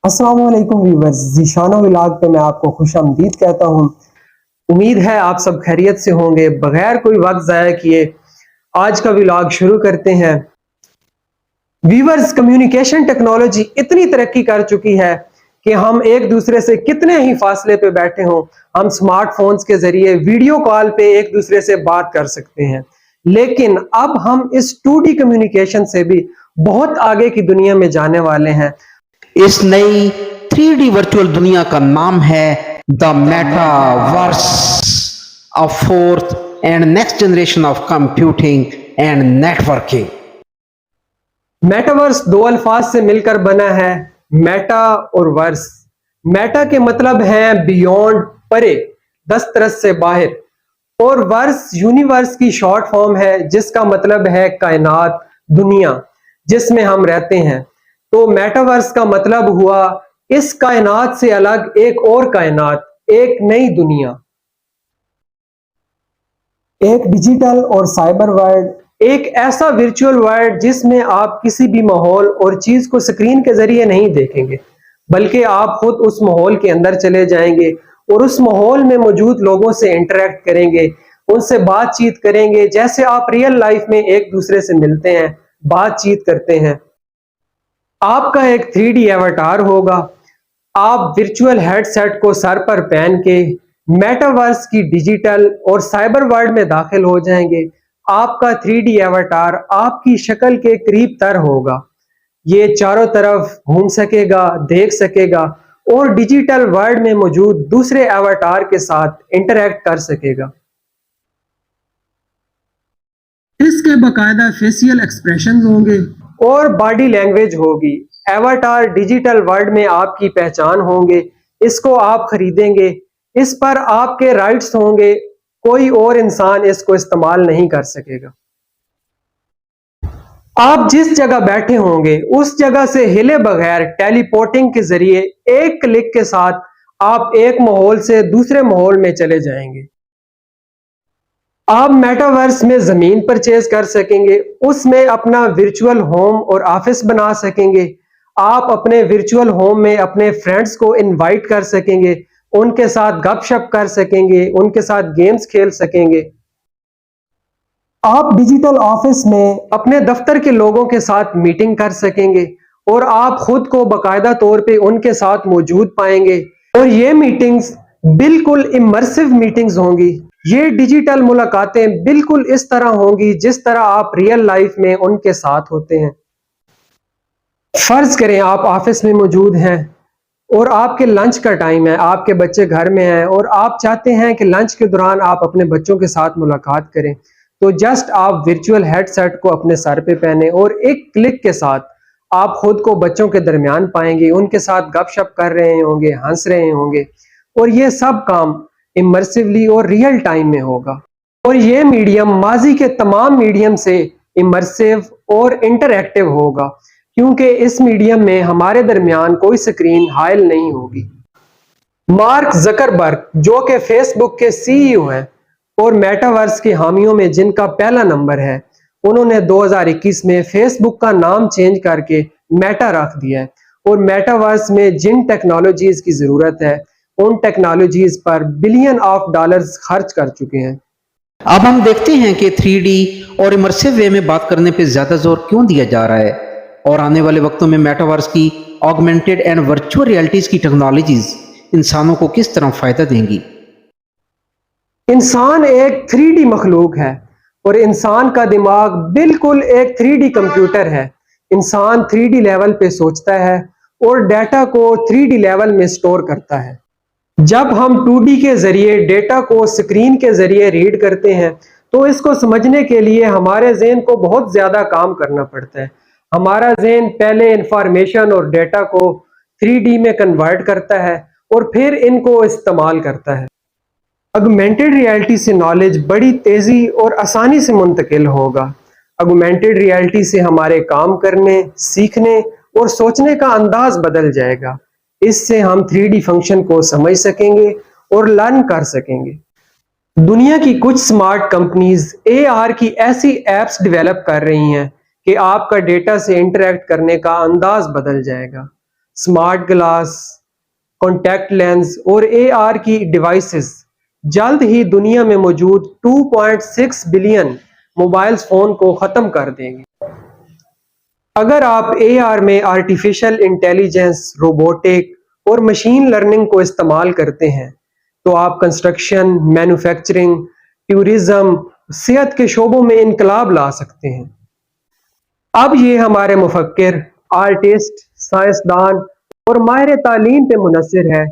अस्सलाम वालेकुम viewers, ज़ीशानो vlog पे मैं आपको खुश आमदीद कहता हूँ। उम्मीद है आप सब खैरियत से होंगे। बगैर कोई वक्त ज़ाया किए आज का व्लॉग शुरू करते हैं। व्यूवर्स, कम्युनिकेशन टेक्नोलॉजी इतनी तरक्की कर चुकी है कि हम एक दूसरे से कितने ही फासले पे बैठे हों, हम स्मार्टफोन्स के जरिए वीडियो कॉल पे एक दूसरे से बात कर सकते हैं। लेकिन अब हम इस 2D कम्युनिकेशन से भी बहुत आगे की दुनिया में जाने वाले हैं। इस नई 3D वर्चुअल दुनिया का नाम है the metaverse, a fourth and next generation of computing and networking. Metaverse दो अल्फाज से मिलकर बना है, मेटा और वर्स। मेटा के मतलब है बियॉन्ड, परे, दस्तरस से बाहर, और वर्स यूनिवर्स की शॉर्ट फॉर्म है जिसका मतलब है कायनात, दुनिया जिसमें हम रहते हैं। तो मेटावर्स का मतलब हुआ इस कायनात से अलग एक और कायनात, एक नई दुनिया। एक डिजिटल और साइबर वर्ल्ड, एक ऐसा वर्चुअल वर्ल्ड जिसमें आप किसी भी माहौल और चीज को स्क्रीन के जरिए नहीं देखेंगे, बल्कि आप खुद उस माहौल के अंदर चले जाएंगे और उस माहौल में मौजूद लोगों से इंटरेक्ट करेंगे, उनसे बातचीत करेंगे जैसे आप रियल लाइफ में एक दूसरे से मिलते हैं, बातचीत करते हैं। आपका एक 3D एवटार होगा। आप वर्चुअल हेडसेट को सर पर पहन के मेटावर्स की डिजिटल और साइबर वर्ल्ड में दाखिल हो जाएंगे। आपका 3D एवटार आपकी शक्ल के करीब तर होगा। ये चारों तरफ घूम सकेगा, देख सकेगा और डिजिटल वर्ल्ड में मौजूद दूसरे एवटार के साथ इंटरेक्ट कर सकेगा। इसके बाकायदा फेशियल एक्सप्रेशंस होंगे और बॉडी लैंग्वेज होगी। एवटार डिजिटल वर्ल्ड में आपकी पहचान होंगे, इसको आप खरीदेंगे, इस पर आपके राइट्स होंगे, कोई और इंसान इसको इस्तेमाल नहीं कर सकेगा। आप जिस जगह बैठे होंगे उस जगह से हिले बगैर टेलीपोर्टिंग के जरिए एक क्लिक के साथ आप एक माहौल से दूसरे माहौल में चले जाएंगे। आप मेटावर्स में जमीन परचेज कर सकेंगे, उसमें अपना वर्चुअल होम और ऑफिस बना सकेंगे। आप अपने वर्चुअल होम में अपने फ्रेंड्स को इनवाइट कर सकेंगे, उनके साथ गपशप कर सकेंगे, उनके साथ गेम्स खेल सकेंगे। आप डिजिटल ऑफिस में अपने दफ्तर के लोगों के साथ मीटिंग कर सकेंगे और आप खुद को बाकायदा तौर पे उनके साथ मौजूद पाएंगे। और ये मीटिंग्स बिल्कुल इमर्सिव मीटिंग्स होंगी। ये डिजिटल मुलाकातें बिल्कुल इस तरह होंगी जिस तरह आप रियल लाइफ में उनके साथ होते हैं। फर्ज करें आप ऑफिस में मौजूद हैं और आपके लंच का टाइम है, आपके बच्चे घर में हैं और आप चाहते हैं कि लंच के दौरान आप अपने बच्चों के साथ मुलाकात करें। तो जस्ट आप वर्चुअल हेडसेट को अपने सर पे पहने और एक क्लिक के साथ आप खुद को बच्चों के दरमियान पाएंगे, उनके साथ गपशप कर रहे होंगे, हंस रहे होंगे, और ये सब काम इमर्सिवली और रियल टाइम में होगा। और ये मीडियम माजी के तमाम मीडियम से इमर्सिव और इंटरएक्टिव होगा, क्योंकि इस मीडियम में हमारे दरमियान कोई स्क्रीन हाइल नहीं होगी। मार्क जकरबर्ग, जो कि फेसबुक के CEO हैं और मेटावर्स के हामियों में जिनका पहला नंबर है, उन्होंने 2021 में फेसबुक का नाम चेंज करके मेटा रख दिया है और मेटावर्स में जिन टेक्नोलॉजीज की जरूरत है उन टेक्नोलॉजीज पर बिलियन ऑफ डॉलर्स खर्च कर चुके हैं। अब हम देखते हैं कि 3D और इमर्सिव वे में बात करने पे ज्यादा जोर क्यों दिया जा रहा है और आने वाले वक्तों में मेटावर्स की ऑगमेंटेड एंड वर्चुअल रियलिटीज की टेक्नोलॉजीज इंसानों को किस तरह फायदा देंगी। इंसान एक 3D मखलूक है और इंसान का दिमाग बिल्कुल एक 3D कंप्यूटर है। इंसान 3D लेवल पे सोचता है और डेटा को 3D लेवल में स्टोर करता है। जब हम 2D के जरिए डेटा को स्क्रीन के जरिए रीड करते हैं तो इसको समझने के लिए हमारे ज़हन को बहुत ज्यादा काम करना पड़ता है। हमारा ज़हन पहले इंफॉर्मेशन और डेटा को 3D में कन्वर्ट करता है और फिर इनको इस्तेमाल करता है। ऑगमेंटेड रियलिटी से नॉलेज बड़ी तेजी और आसानी से मुंतकिल होगा। ऑगमेंटेड रियलिटी से हमारे काम करने, सीखने और सोचने का अंदाज बदल जाएगा। इससे हम 3D फंक्शन को समझ सकेंगे और लर्न कर सकेंगे। दुनिया की कुछ स्मार्ट कंपनीज AR की ऐसी एप्स डेवलप कर रही हैं कि आपका डेटा से इंटरेक्ट करने का अंदाज बदल जाएगा। स्मार्ट ग्लास, कॉन्टैक्ट लेंस और AR की डिवाइसेस जल्द ही दुनिया में मौजूद 2.6 बिलियन मोबाइल फोन को खत्म कर देंगे। अगर आप AR में आर्टिफिशियल इंटेलिजेंस, रोबोटिक और मशीन लर्निंग को इस्तेमाल करते हैं तो आप कंस्ट्रक्शन, मैन्युफैक्चरिंग, टूरिज्म, सेहत के शोबों में इनकलाब ला सकते हैं। अब ये हमारे मुफक्किर, आर्टिस्ट, साइंसदान और माहिर तालीम पे मुनहसर है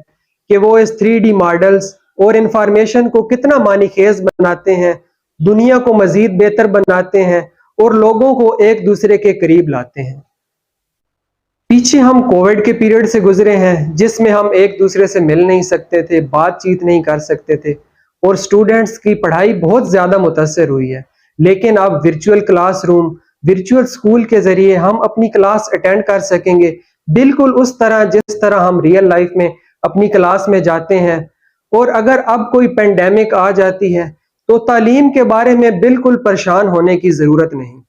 कि वो इस 3D मॉडल्स और इंफॉर्मेशन को कितना मानीखेज बनाते हैं, दुनिया को मजीद बेहतर बनाते हैं और लोगों को एक दूसरे के करीब लाते हैं। पीछे हम कोविड के पीरियड से गुजरे हैं जिसमें हम एक दूसरे से मिल नहीं सकते थे, बातचीत नहीं कर सकते थे और स्टूडेंट्स की पढ़ाई बहुत ज्यादा मुतासर हुई है। लेकिन अब वर्चुअल क्लासरूम, वर्चुअल स्कूल के जरिए हम अपनी क्लास अटेंड कर सकेंगे बिल्कुल उस तरह जिस तरह हम रियल लाइफ में अपनी क्लास में जाते हैं। और अगर अब कोई पेंडेमिक आ जाती है तो तालीम के बारे में बिल्कुल परेशान होने की जरूरत नहीं।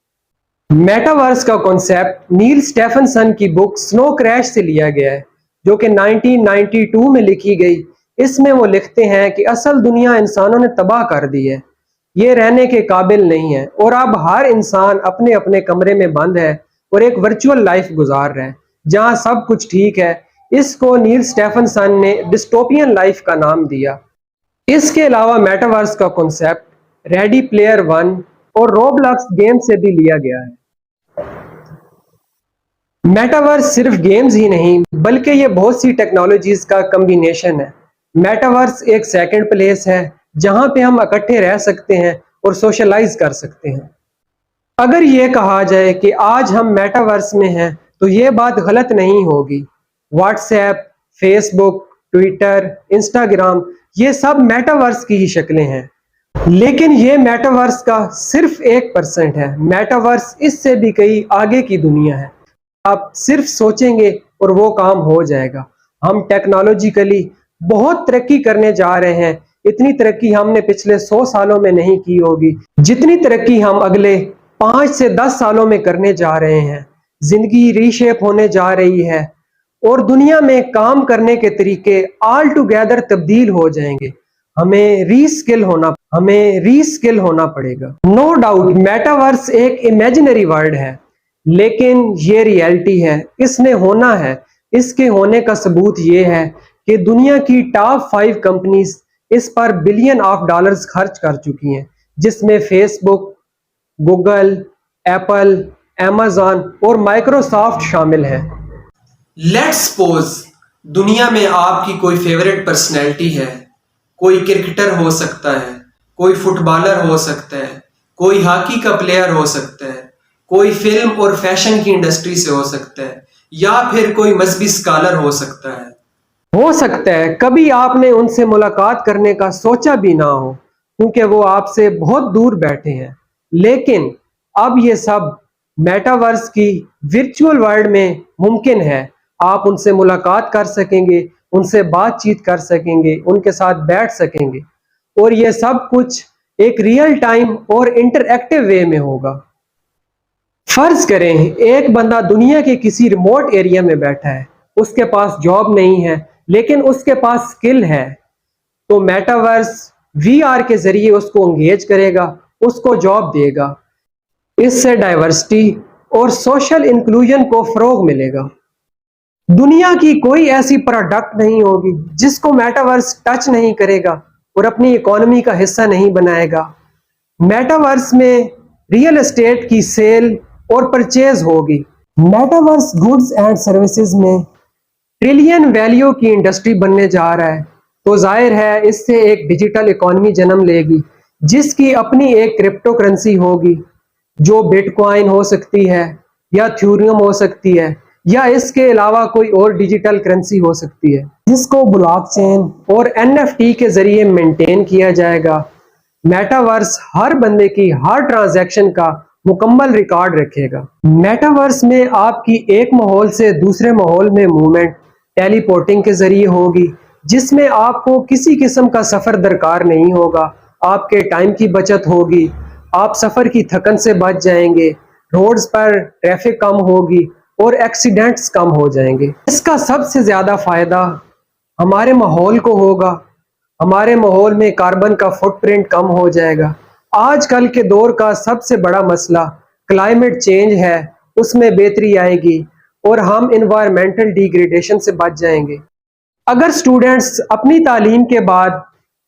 मेटावर्स का कॉन्सेप्ट नील स्टेफनसन की बुक स्नो क्रैश से लिया गया है, जो कि 1992 में लिखी गई। इसमें वो लिखते हैं कि असल दुनिया इंसानों ने तबाह कर दी है, ये रहने के काबिल नहीं है और अब हर इंसान अपने अपने कमरे में बंद है और एक वर्चुअल लाइफ गुजार रहा है जहां सब कुछ ठीक है। इसको नील स्टेफनसन ने डिस्टोपियन लाइफ का नाम दिया। इसके अलावा मेटावर्स का कॉन्सेप्ट रेडी प्लेयर वन और रोब्लॉक्स गेम से भी लिया गया है। मेटावर्स सिर्फ गेम्स ही नहीं बल्कि ये बहुत सी टेक्नोलॉजीज का कॉम्बिनेशन है। मेटावर्स एक सेकंड प्लेस है जहां पे हम इकट्ठे रह सकते हैं और सोशलाइज कर सकते हैं। अगर ये कहा जाए कि आज हम मेटावर्स में हैं तो ये बात गलत नहीं होगी। व्हाट्सएप, फेसबुक, ट्विटर, इंस्टाग्राम, ये सब मेटावर्स की ही शक्लें हैं। लेकिन ये मेटावर्स का सिर्फ 1% है। मेटावर्स इससे भी कहीं आगे की दुनिया है। आप सिर्फ सोचेंगे और वो काम हो जाएगा। हम टेक्नोलॉजिकली बहुत तरक्की करने जा रहे हैं। इतनी तरक्की हमने पिछले 100 सालों में नहीं की होगी जितनी तरक्की हम अगले 5 से 10 सालों में करने जा रहे हैं। जिंदगी रीशेप होने जा रही है और दुनिया में काम करने के तरीके ऑल टुगेदर तब्दील हो जाएंगे। हमें रीस्किल होना पड़ेगा। नो डाउट मेटावर्स एक इमेजिनरी वर्ड है, लेकिन ये रियलिटी है, इसने होना है। इसके होने का सबूत ये है कि दुनिया की टॉप 5 कंपनीज इस पर बिलियन ऑफ डॉलर्स खर्च कर चुकी हैं, जिसमें फेसबुक, गूगल, एप्पल, अमेज़न और माइक्रोसॉफ्ट शामिल है। लेट्स सपोज दुनिया में आपकी कोई फेवरेट पर्सनैलिटी है। कोई क्रिकेटर हो सकता है, कोई फुटबॉलर हो सकता है, कोई हॉकी का प्लेयर हो सकता है, कोई फिल्म और फैशन की इंडस्ट्री से हो सकता है, या फिर कोई मजहबी स्कॉलर हो सकता है। कभी आपने उनसे मुलाकात करने का सोचा भी ना हो क्योंकि वो आपसे बहुत दूर बैठे हैं। लेकिन अब ये सब मेटावर्स की वर्चुअल वर्ल्ड में मुमकिन है। आप उनसे मुलाकात कर सकेंगे, उनसे बातचीत कर सकेंगे, उनके साथ बैठ सकेंगे और ये सब कुछ एक रियल टाइम और इंटरएक्टिव वे में होगा। फर्ज करें एक बंदा दुनिया के किसी रिमोट एरिया में बैठा है, उसके पास जॉब नहीं है लेकिन उसके पास स्किल है, तो मेटावर्स VR के जरिए उसको एंगेज करेगा, उसको जॉब देगा। इससे डाइवर्सिटी और सोशल इंक्लूजन को फरोग मिलेगा। दुनिया की कोई ऐसी प्रोडक्ट नहीं होगी जिसको मेटावर्स टच नहीं करेगा और अपनी इकोनॉमी का हिस्सा नहीं बनाएगा। मेटावर्स में रियल एस्टेट की सेल और परचेज होगी। मेटावर्स गुड्स एंड सर्विसेज में ट्रिलियन वैल्यू की इंडस्ट्री बनने जा रहा है, तो जाहिर है इससे एक डिजिटल इकोनॉमी जन्म लेगी जिसकी अपनी एक क्रिप्टो करेंसी होगी, जो बिटकॉइन हो सकती है या थ्यूरियम हो सकती है या इसके अलावा कोई और डिजिटल करेंसी हो सकती है, जिसको ब्लॉकचेन और NFT के जरिए मेंटेन किया जाएगा। मेटावर्स हर बंदे की हर ट्रांजैक्शन का मुकम्मल रिकॉर्ड रखेगा। मेटावर्स में आपकी एक माहौल से दूसरे माहौल में मूवमेंट टेलीपोर्टिंग के जरिए होगी, जिसमें आपको किसी किस्म का सफर दरकार नहीं होगा। आपके टाइम की बचत होगी, आप सफर की थकन से बच जाएंगे, रोड्स पर ट्रैफिक कम होगी اور ایکسیڈنٹس کم ہو جائیں گے۔ اس کا سب سے زیادہ فائدہ ہمارے ماحول کو ہوگا، ہمارے ماحول میں کاربن کا فٹ پرنٹ کم ہو جائے گا۔ آج کل کے دور کا سب سے بڑا مسئلہ کلائمیٹ چینج ہے، اس میں بہتری آئے گی اور ہم انوائرمنٹل ڈیگریڈیشن سے بچ جائیں گے۔ اگر سٹوڈنٹس اپنی تعلیم کے بعد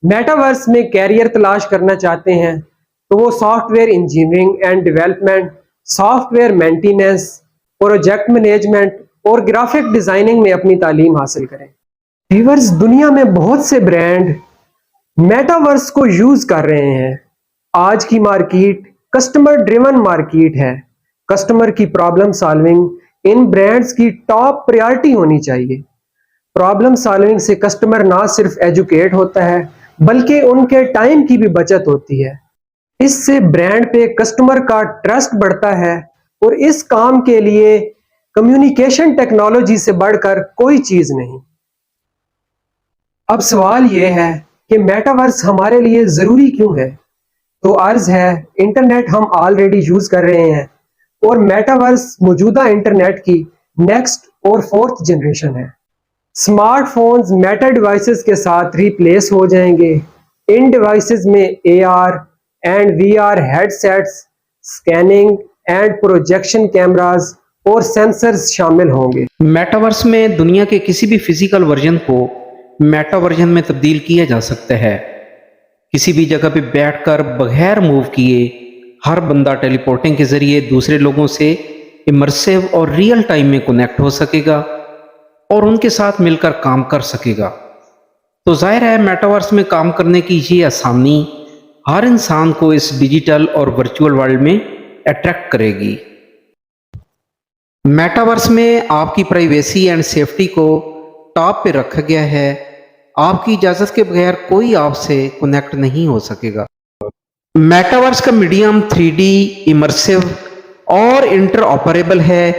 میٹاورس میں کیریئر تلاش کرنا چاہتے ہیں تو وہ soft ware engineering and development, soft where maintenance, project management اور گرافک ڈیزائننگ میں اپنی تعلیم حاصل کریں۔ ویورز، دنیا میں بہت سے برانڈ میٹاورس کو یوز کر رہے ہیں۔ آج کی مارکیٹ کسٹمر ڈریون مارکیٹ ہے۔ کسٹمر کی پرابلم سالونگ ان برانڈز کی ٹاپ پریارٹی ہونی چاہیے۔ پرابلم سالونگ سے کسٹمر نہ صرف ایجوکیٹ ہوتا ہے بلکہ ان کے ٹائم کی بھی بچت ہوتی ہے۔ اس سے برانڈ پہ کسٹمر کا ٹرسٹ بڑھتا ہے اور اس کام کے لیے کمیونیکیشن ٹیکنالوجی سے بڑھ کر کوئی چیز نہیں۔ اب سوال یہ ہے کہ میٹاورس ہمارے لیے ضروری کیوں ہے؟ تو عرض ہے، انٹرنیٹ ہم آلریڈی یوز کر رہے ہیں اور میٹاورس موجودہ انٹرنیٹ کی نیکسٹ اور فورتھ جنریشن ہے۔ سمارٹ فونز میٹا ڈیوائسز کے ساتھ ریپلیس ہو جائیں گے۔ ان ڈیوائسز میں AR and VR headsets, scanning and projection cameras اور سینسرز شامل ہوں گے۔ میٹاورس میں دنیا کے کسی بھی فزیکل ورژن کو میٹا ورژن میں تبدیل کیا جا سکتا ہے۔ کسی بھی جگہ پہ بیٹھ کر بغیر موو کیے ہر بندہ ٹیلی پورٹنگ کے ذریعے دوسرے لوگوں سے امرسیو اور ریئل ٹائم میں کنیکٹ ہو سکے گا اور ان کے ساتھ مل کر کام کر سکے گا۔ تو ظاہر ہے میٹاورس میں کام کرنے کی یہ آسانی ہر انسان کو اس ڈیجیٹل اور ورچوئل ورلڈ میں اٹریکٹ کرے گی۔ میٹاورس میں آپ کی پرائیویسی اینڈ سیفٹی کو ٹاپ پہ رکھا گیا ہے۔ آپ کی اجازت کے بغیر کوئی آپ سے کنیکٹ نہیں ہو سکے گا۔ میٹاورس کا میڈیم 3D، امرسیو اور انٹر آپریبل ہے۔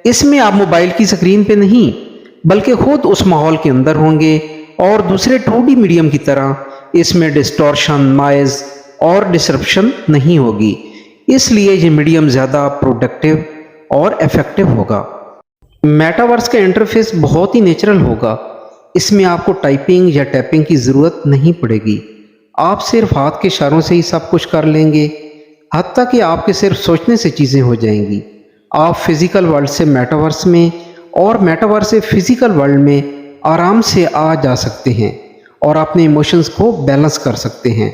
اس میں آپ موبائل کی سکرین پہ نہیں بلکہ خود اس ماحول کے اندر ہوں گے اور دوسرے 2D میڈیم کی طرح اس میں ڈسٹورشن، نوائز اور ڈسرپشن نہیں ہوگی۔ اس لیے یہ میڈیم زیادہ پروڈکٹیو اور ایفیکٹو ہوگا۔ میٹاورس کا انٹرفیس بہت ہی نیچرل ہوگا۔ اس میں آپ کو ٹائپنگ یا ٹیپنگ کی ضرورت نہیں پڑے گی۔ آپ صرف ہاتھ کے اشاروں سے ہی سب کچھ کر لیں گے، حتیٰ کہ آپ کے صرف سوچنے سے چیزیں ہو جائیں گی۔ آپ فزیکل ورلڈ سے میٹاورس میں اور میٹاورس سے فزیکل ورلڈ میں آرام سے آ جا سکتے ہیں اور اپنے ایموشنز کو بیلنس کر سکتے ہیں۔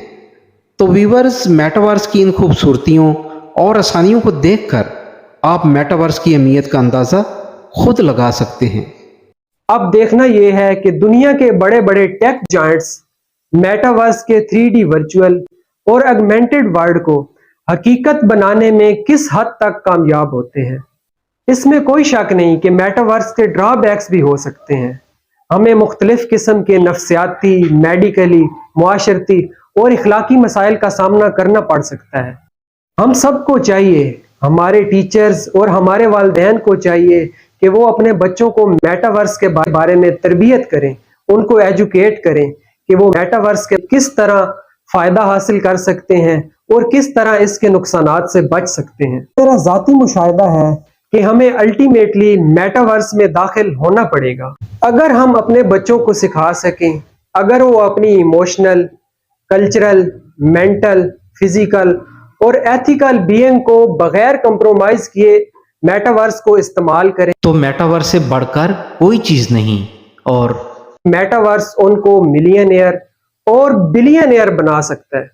تو ویورز، میٹاورس کی ان خوبصورتیوں اور آسانیوں کو دیکھ کر آپ میٹاورس کی اہمیت کا اندازہ خود لگا سکتے ہیں۔ اب دیکھنا یہ ہے کہ دنیا کے بڑے بڑے ٹیک جائنٹس میٹاورس کے 3D ورچوئل اور ایگمنٹڈ ورلڈ کو حقیقت بنانے میں کس حد تک کامیاب ہوتے ہیں۔ اس میں کوئی شک نہیں کہ میٹاورس کے ڈرا بیکس بھی ہو سکتے ہیں۔ ہمیں مختلف قسم کے نفسیاتی، میڈیکلی، معاشرتی اور اخلاقی مسائل کا سامنا کرنا پڑ سکتا ہے۔ ہم سب کو چاہیے، ہمارے ٹیچرز اور ہمارے والدین کو چاہیے کہ وہ اپنے بچوں کو میٹاورس کے بارے میں تربیت کریں، ان کو ایجوکیٹ کریں کہ وہ میٹاورس کے کس طرح فائدہ حاصل کر سکتے ہیں اور کس طرح اس کے نقصانات سے بچ سکتے ہیں۔ میرا ذاتی مشاہدہ ہے کہ ہمیں الٹیمیٹلی میٹاورس میں داخل ہونا پڑے گا۔ اگر ہم اپنے بچوں کو سکھا سکیں، اگر وہ اپنی ایموشنل، کلچرل، مینٹل، فزیکل اور ایتھیکل بینگ کو بغیر کمپرومائز کیے میٹاورس کو استعمال کریں تو میٹاورس سے بڑھ کر کوئی چیز نہیں، اور میٹاورس ان کو ملینئر اور بلینئر بنا سکتا ہے۔